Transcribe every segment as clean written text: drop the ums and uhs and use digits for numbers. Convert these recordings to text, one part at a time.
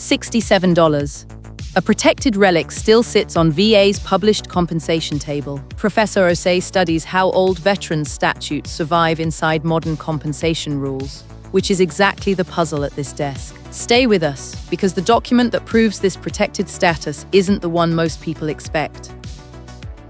$67. A protected relic still sits on VA's published compensation table. Professor Osei studies how old veterans' statutes survive inside modern compensation rules, which is exactly the puzzle at this desk. Stay with us, because the document that proves this protected status isn't the one most people expect.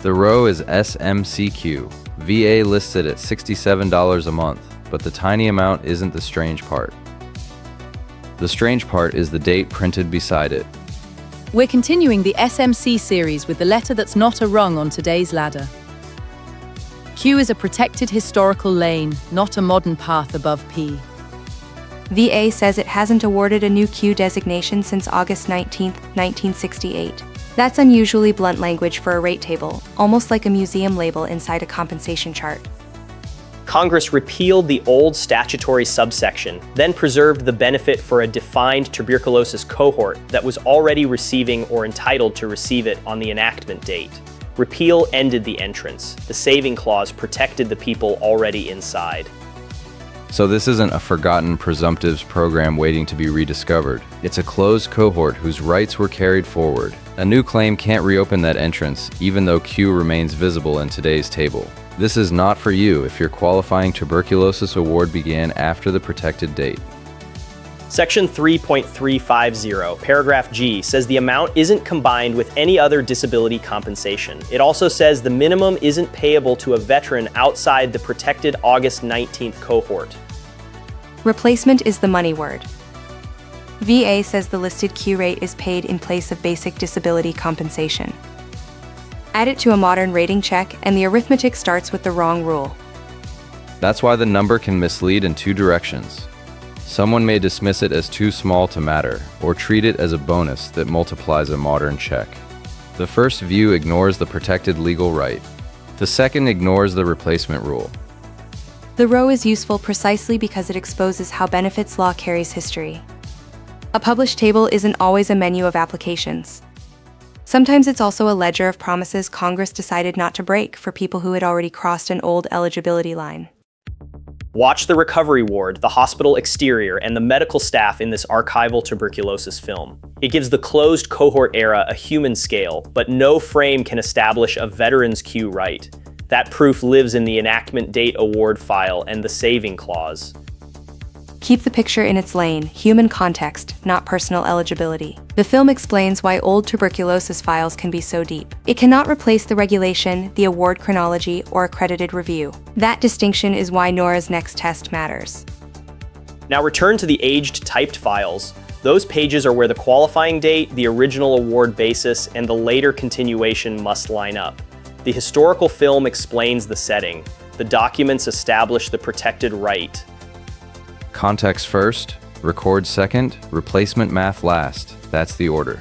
The row is SMC-Q. VA listed at $67 a month, but the tiny amount isn't the strange part. The strange part is the date printed beside it. We're continuing the SMC series with the letter that's not a rung on today's ladder. Q is a protected historical lane, not a modern path above P. VA says it hasn't awarded a new Q designation since August 19, 1968. That's unusually blunt language for a rate table, almost like a museum label inside a compensation chart. Congress repealed the old statutory subsection, then preserved the benefit for a defined tuberculosis cohort that was already receiving or entitled to receive it on the enactment date. Repeal ended the entrance. The saving clause protected the people already inside. So this isn't a forgotten presumptives program waiting to be rediscovered. It's a closed cohort whose rights were carried forward. A new claim can't reopen that entrance, even though Q remains visible in today's table. This is not for you if your qualifying tuberculosis award began after the protected date. Section 3.350, paragraph G, says the amount isn't combined with any other disability compensation. It also says the minimum isn't payable to a veteran outside the protected August 19th cohort. Replacement is the money word. VA says the listed Q rate is paid in place of basic disability compensation. Add it to a modern rating check, and the arithmetic starts with the wrong rule. That's why the number can mislead in two directions. Someone may dismiss it as too small to matter, or treat it as a bonus that multiplies a modern check. The first view ignores the protected legal right. The second ignores the replacement rule. The row is useful precisely because it exposes how benefits law carries history. A published table isn't always a menu of applications. Sometimes it's also a ledger of promises Congress decided not to break for people who had already crossed an old eligibility line. Watch the recovery ward, the hospital exterior, and the medical staff in this archival tuberculosis film. It gives the closed cohort era a human scale, but no frame can establish a veteran's Q right. That proof lives in the enactment date award file and the saving clause. Keep the picture in its lane, human context, not personal eligibility. The film explains why old tuberculosis files can be so deep. It cannot replace the regulation, the award chronology, or accredited review. That distinction is why Nora's next test matters. Now return to the aged typed files. Those pages are where the qualifying date, the original award basis, and the later continuation must line up. The historical film explains the setting. The documents establish the protected right. Context first, record second, replacement math last. That's the order.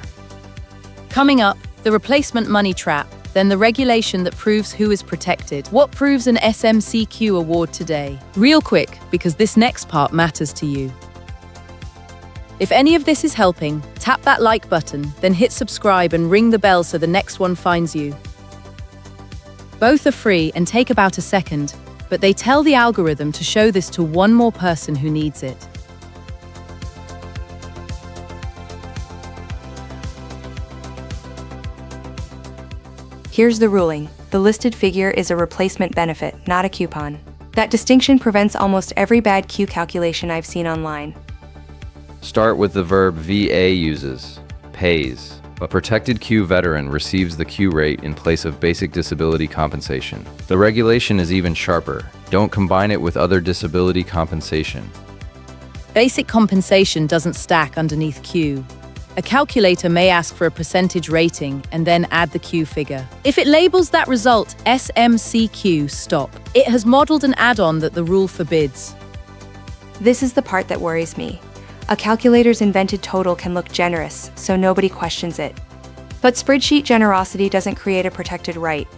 Coming up, the replacement money trap, then the regulation that proves who is protected. What proves an SMC-Q award today? Real quick, because this next part matters to you. If any of this is helping, tap that like button, then hit subscribe and ring the bell so the next one finds you. Both are free and take about a second, but they tell the algorithm to show this to one more person who needs it. Here's the ruling. The listed figure is a replacement benefit, not a coupon. That distinction prevents almost every bad Q calculation I've seen online. Start with the verb VA uses, pays. A protected Q veteran receives the Q rate in place of basic disability compensation. The regulation is even sharper. Don't combine it with other disability compensation. Basic compensation doesn't stack underneath Q. A calculator may ask for a percentage rating and then add the Q figure. If it labels that result SMC-Q, stop. It has modeled an add-on that the rule forbids. This is the part that worries me. A calculator's invented total can look generous, so nobody questions it. But spreadsheet generosity doesn't create a protected right.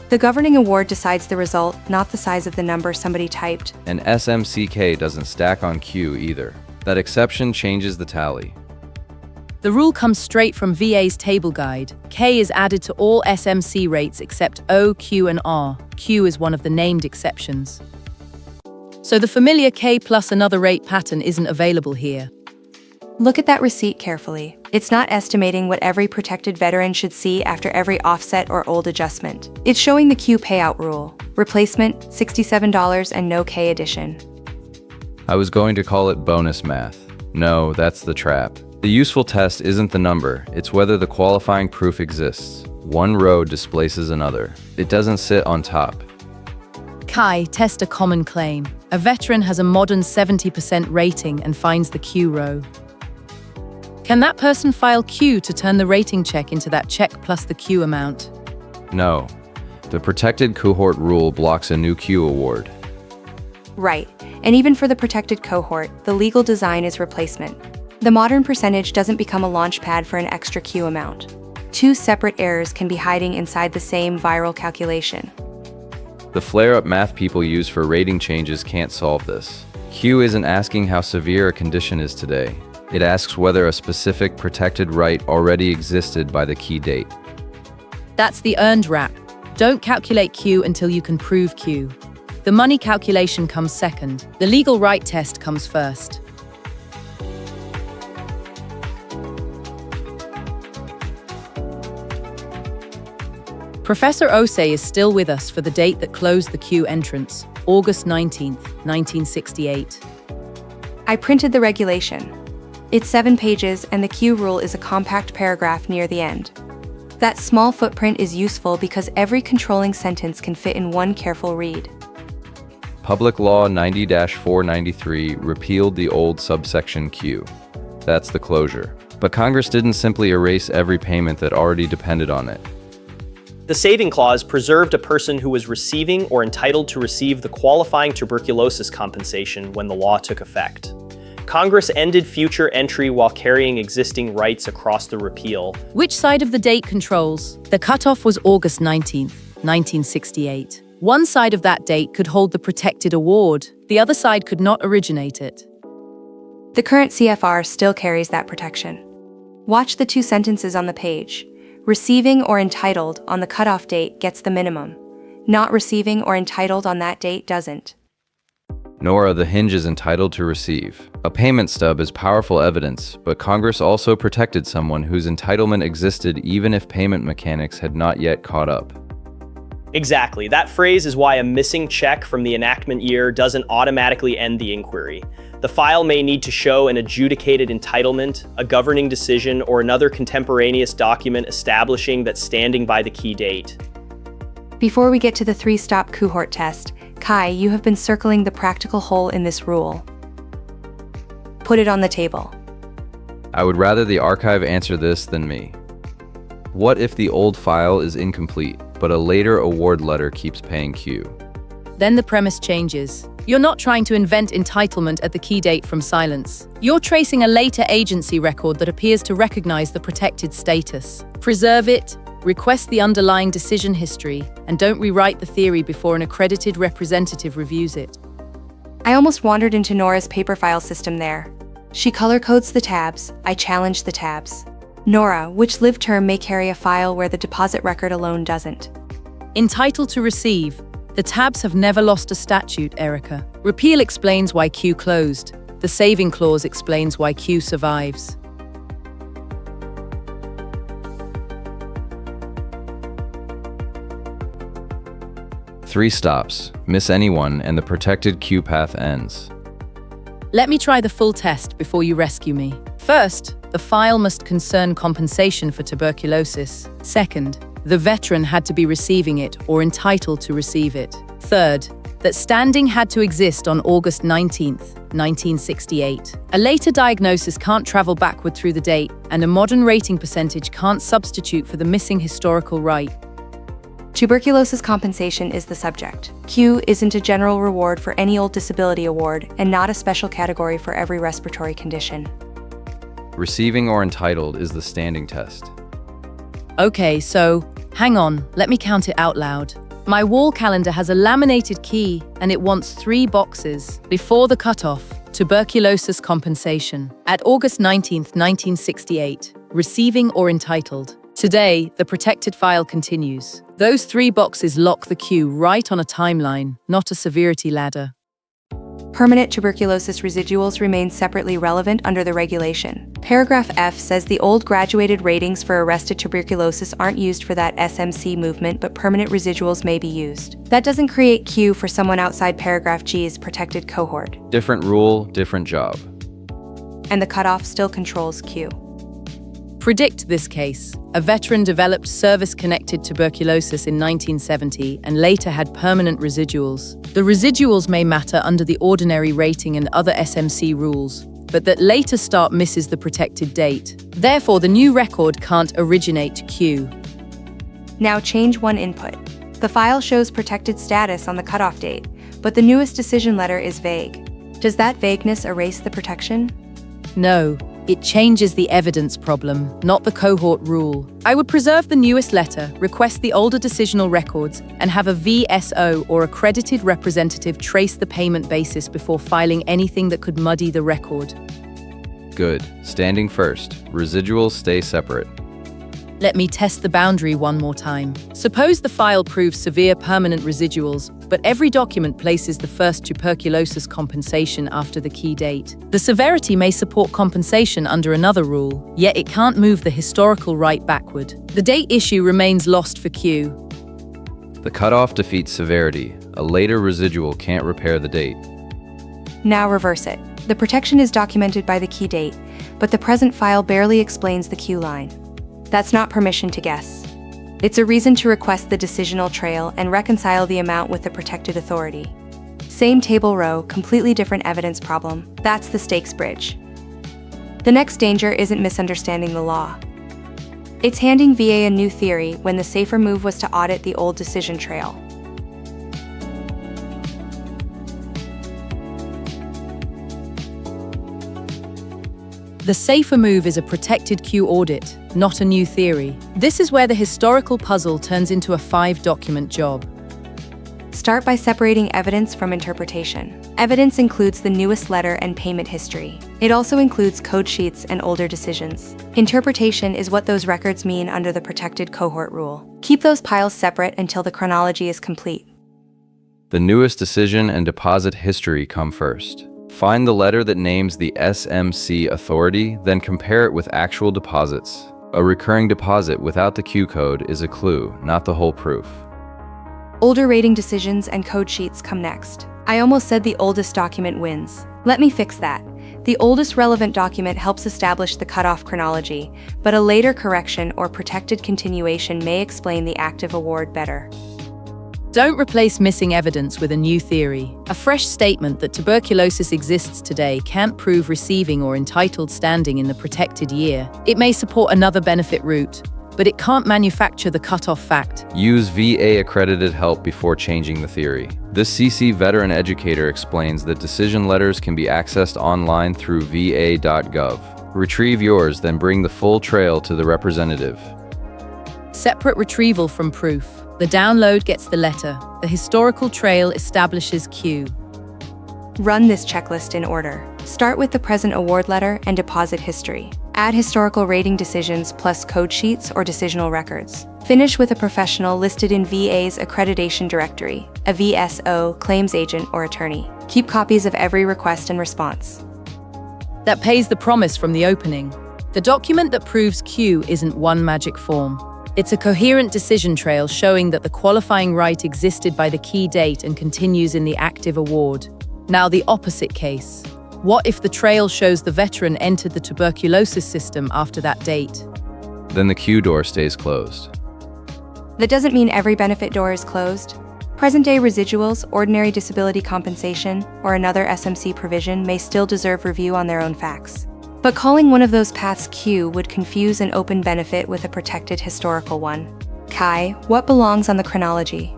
The governing award decides the result, not the size of the number somebody typed. And SMC-K doesn't stack on Q either. That exception changes the tally. The rule comes straight from VA's table guide. K is added to all SMC rates except O, Q, and R. Q is one of the named exceptions. So the familiar K plus another rate pattern isn't available here. Look at that receipt carefully. It's not estimating what every protected veteran should see after every offset or old adjustment. It's showing the Q payout rule. Replacement, $67 and no K addition. I was going to call it bonus math. No, that's the trap. The useful test isn't the number, it's whether the qualifying proof exists. One row displaces another. It doesn't sit on top. Kai, test a common claim. A veteran has a modern 70% rating and finds the Q row. Can that person file Q to turn the rating check into that check plus the Q amount? No. The protected cohort rule blocks a new Q award. Right, and even for the protected cohort, the legal design is replacement. The modern percentage doesn't become a launch pad for an extra Q amount. Two separate errors can be hiding inside the same viral calculation. The flare-up math people use for rating changes can't solve this. Q isn't asking how severe a condition is today. It asks whether a specific protected right already existed by the key date. That's the earned wrap. Don't calculate Q until you can prove Q. The money calculation comes second. The legal right test comes first. Professor Osei is still with us for the date that closed the Q entrance, August 19th, 1968. I printed the regulation. It's 7 pages and the Q rule is a compact paragraph near the end. That small footprint is useful because every controlling sentence can fit in one careful read. Public Law 90-493 repealed the old subsection Q. That's the closure. But Congress didn't simply erase every payment that already depended on it. The saving clause preserved a person who was receiving or entitled to receive the qualifying tuberculosis compensation when the law took effect. Congress ended future entry while carrying existing rights across the repeal. Which side of the date controls? The cutoff was August 19th, 1968. One side of that date could hold the protected award. The other side could not originate it. The current CFR still carries that protection. Watch the 2 sentences on the page. Receiving or entitled on the cutoff date gets the minimum. Not receiving or entitled on that date doesn't. Nora, the hinge is entitled to receive. A payment stub is powerful evidence, but Congress also protected someone whose entitlement existed even if payment mechanics had not yet caught up. Exactly. That phrase is why a missing check from the enactment year doesn't automatically end the inquiry. The file may need to show an adjudicated entitlement, a governing decision, or another contemporaneous document establishing that standing by the key date. Before we get to the 3-stop cohort test, Kai, you have been circling the practical hole in this rule. Put it on the table. I would rather the archive answer this than me. What if the old file is incomplete, but a later award letter keeps paying Q? Then the premise changes. You're not trying to invent entitlement at the key date from silence. You're tracing a later agency record that appears to recognize the protected status. Preserve it, request the underlying decision history, and don't rewrite the theory before an accredited representative reviews it. I almost wandered into Nora's paper file system there. She color codes the tabs. I challenge the tabs. Nora, which live term may carry a file where the deposit record alone doesn't? Entitled to receive. The tabs have never lost a statute, Erica. Repeal explains why Q closed. The saving clause explains why Q survives. Three stops. Miss anyone and the protected Q path ends. Let me try the full test before you rescue me. First, the file must concern compensation for tuberculosis. Second, the veteran had to be receiving it or entitled to receive it. Third, that standing had to exist on August 19th, 1968. A later diagnosis can't travel backward through the date, and a modern rating percentage can't substitute for the missing historical right. Tuberculosis compensation is the subject. Q isn't a general reward for any old disability award and not a special category for every respiratory condition. Receiving or entitled is the standing test. Okay, so hang on, let me count it out loud. My wall calendar has a laminated key and it wants 3 boxes. Before the cutoff, tuberculosis compensation. At August 19th, 1968, receiving or entitled. Today, the protected file continues. Those 3 boxes lock the Q right on a timeline, not a severity ladder. Permanent tuberculosis residuals remain separately relevant under the regulation. Paragraph F says the old graduated ratings for arrested tuberculosis aren't used for that SMC movement, but permanent residuals may be used. That doesn't create Q for someone outside paragraph G's protected cohort. Different rule, different job. And the cutoff still controls Q. Predict this case. A veteran developed service-connected tuberculosis in 1970 and later had permanent residuals. The residuals may matter under the ordinary rating and other SMC rules, but that later start misses the protected date. Therefore, the new record can't originate Q. Now change one input. The file shows protected status on the cutoff date, but the newest decision letter is vague. Does that vagueness erase the protection? No. It changes the evidence problem, not the cohort rule. I would preserve the newest letter, request the older decisional records, and have a VSO or accredited representative trace the payment basis before filing anything that could muddy the record. Good. Standing first. Residuals stay separate. Let me test the boundary one more time. Suppose the file proves severe permanent residuals, but every document places the first tuberculosis compensation after the key date. The severity may support compensation under another rule, yet it can't move the historical right backward. The date issue remains lost for Q. The cutoff defeats severity. A later residual can't repair the date. Now reverse it. The protection is documented by the key date, but the present file barely explains the Q line. That's not permission to guess. It's a reason to request the decisional trail and reconcile the amount with the protected authority. Same table row, completely different evidence problem. That's the stakes bridge. The next danger isn't misunderstanding the law. It's handing VA a new theory when the safer move was to audit the old decision trail. The safer move is a protected Q audit, not a new theory. This is where the historical puzzle turns into a 5-document job. Start by separating evidence from interpretation. Evidence includes the newest letter and payment history. It also includes code sheets and older decisions. Interpretation is what those records mean under the protected cohort rule. Keep those piles separate until the chronology is complete. The newest decision and deposit history come first. Find the letter that names the SMC authority, then compare it with actual deposits. A recurring deposit without the Q code is a clue, not the whole proof. Older rating decisions and code sheets come next. I almost said the oldest document wins. Let me fix that. The oldest relevant document helps establish the cutoff chronology, but a later correction or protected continuation may explain the active award better. Don't replace missing evidence with a new theory. A fresh statement that tuberculosis exists today can't prove receiving or entitled standing in the protected year. It may support another benefit route, but it can't manufacture the cutoff fact. Use VA-accredited help before changing the theory. This CC veteran educator explains that decision letters can be accessed online through va.gov. Retrieve yours, then bring the full trail to the representative. Separate retrieval from proof. The download gets the letter. The historical trail establishes Q. Run this checklist in order. Start with the present award letter and deposit history. Add historical rating decisions plus code sheets or decisional records. Finish with a professional listed in VA's accreditation directory, a VSO, claims agent, or attorney. Keep copies of every request and response. That pays the promise from the opening. The document that proves Q isn't one magic form. It's a coherent decision trail showing that the qualifying right existed by the key date and continues in the active award. Now the opposite case. What if the trail shows the veteran entered the tuberculosis system after that date? Then the Q door stays closed. That doesn't mean every benefit door is closed. Present-day residuals, ordinary disability compensation, or another SMC provision may still deserve review on their own facts. But calling one of those paths Q would confuse an open benefit with a protected historical one. Kai, what belongs on the chronology?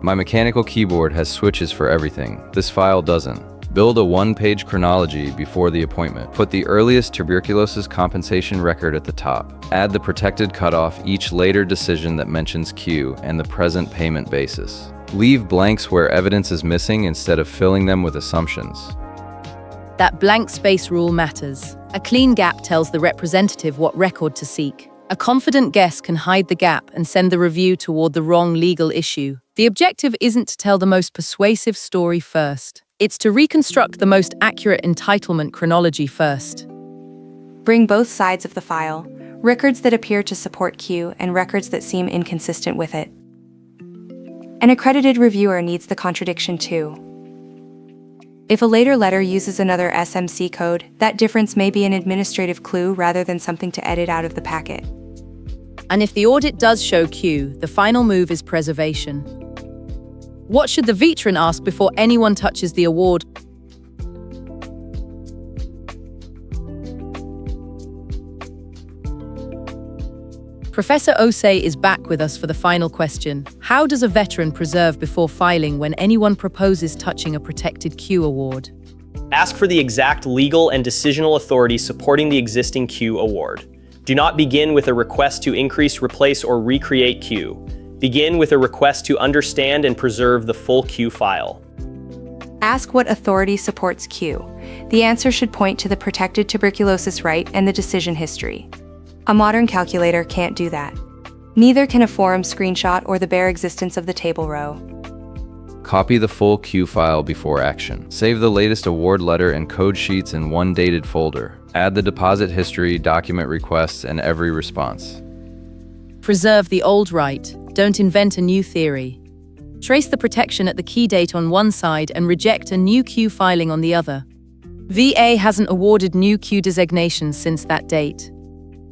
My mechanical keyboard has switches for everything. This file doesn't. Build a one-page chronology before the appointment. Put the earliest tuberculosis compensation record at the top. Add the protected cutoff, each later decision that mentions Q, and the present payment basis. Leave blanks where evidence is missing instead of filling them with assumptions. That blank space rule matters. A clean gap tells the representative what record to seek. A confident guess can hide the gap and send the review toward the wrong legal issue. The objective isn't to tell the most persuasive story first. It's to reconstruct the most accurate entitlement chronology first. Bring both sides of the file, records that appear to support Q and records that seem inconsistent with it. An accredited reviewer needs the contradiction too. If a later letter uses another SMC code, that difference may be an administrative clue rather than something to edit out of the packet. And if the audit does show Q, the final move is preservation. What should the veteran ask before anyone touches the award? Professor Osei is back with us for the final question. How does a veteran preserve before filing when anyone proposes touching a protected Q award? Ask for the exact legal and decisional authority supporting the existing Q award. Do not begin with a request to increase, replace, or recreate Q. Begin with a request to understand and preserve the full Q file. Ask what authority supports Q. The answer should point to the protected tuberculosis right and the decision history. A modern calculator can't do that. Neither can a forum screenshot or the bare existence of the table row. Copy the full Q file before action. Save the latest award letter and code sheets in one dated folder. Add the deposit history, document requests, and every response. Preserve the old right. Don't invent a new theory. Trace the protection at the key date on one side and reject a new Q filing on the other. VA hasn't awarded new Q designations since that date.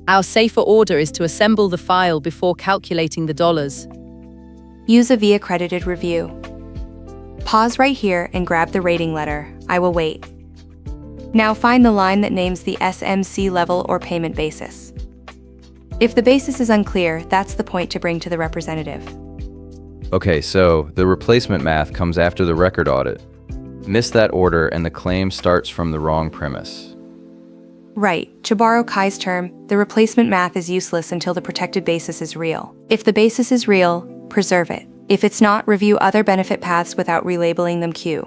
Our safer order is to assemble the file before calculating the dollars. Use a VA-accredited review. Pause right here and grab the rating letter. I will wait. Now find the line that names the SMC level or payment basis. If the basis is unclear, that's the point to bring to the representative. Okay, so the replacement math comes after the record audit. Miss that order and the claim starts from the wrong premise. Right, to borrow Kai's term, the replacement math is useless until the protected basis is real. If the basis is real, preserve it. If it's not, review other benefit paths without relabeling them Q.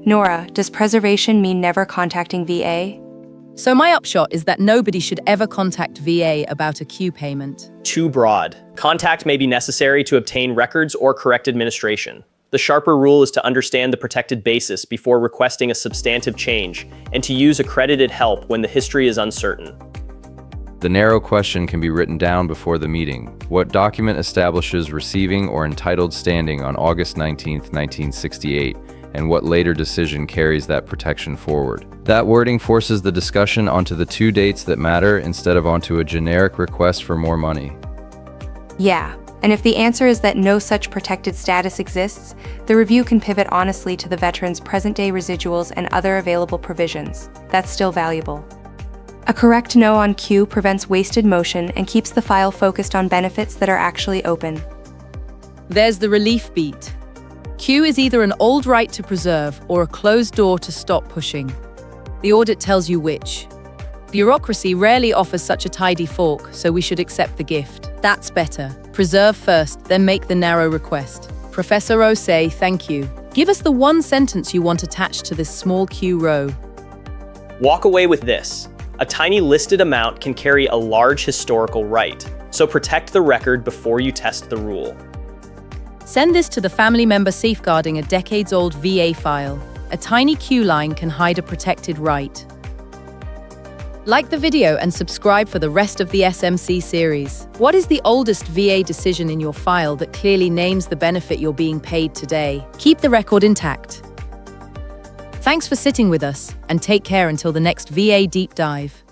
Nora, does preservation mean never contacting VA? So my upshot is that nobody should ever contact VA about a Q payment. Too broad. Contact may be necessary to obtain records or correct administration. The sharper rule is to understand the protected basis before requesting a substantive change and to use accredited help when the history is uncertain. The narrow question can be written down before the meeting. What document establishes receiving or entitled standing on August 19, 1968, and what later decision carries that protection forward? That wording forces the discussion onto the two dates that matter instead of onto a generic request for more money. Yeah. And if the answer is that no such protected status exists, the review can pivot honestly to the veteran's present-day residuals and other available provisions. That's still valuable. A correct no on Q prevents wasted motion and keeps the file focused on benefits that are actually open. There's the relief beat. Q is either an old right to preserve or a closed door to stop pushing. The audit tells you which. Bureaucracy rarely offers such a tidy fork, so we should accept the gift. That's better. Preserve first, then make the narrow request. Professor Osei, thank you. Give us the one sentence you want attached to this small Q row. Walk away with this. A tiny listed amount can carry a large historical right, so protect the record before you test the rule. Send this to the family member safeguarding a decades-old VA file. A tiny Q line can hide a protected right. Like the video and subscribe for the rest of the SMC series. What is the oldest VA decision in your file that clearly names the benefit you're being paid today? Keep the record intact. Thanks for sitting with us, and take care until the next VA Deep Dive.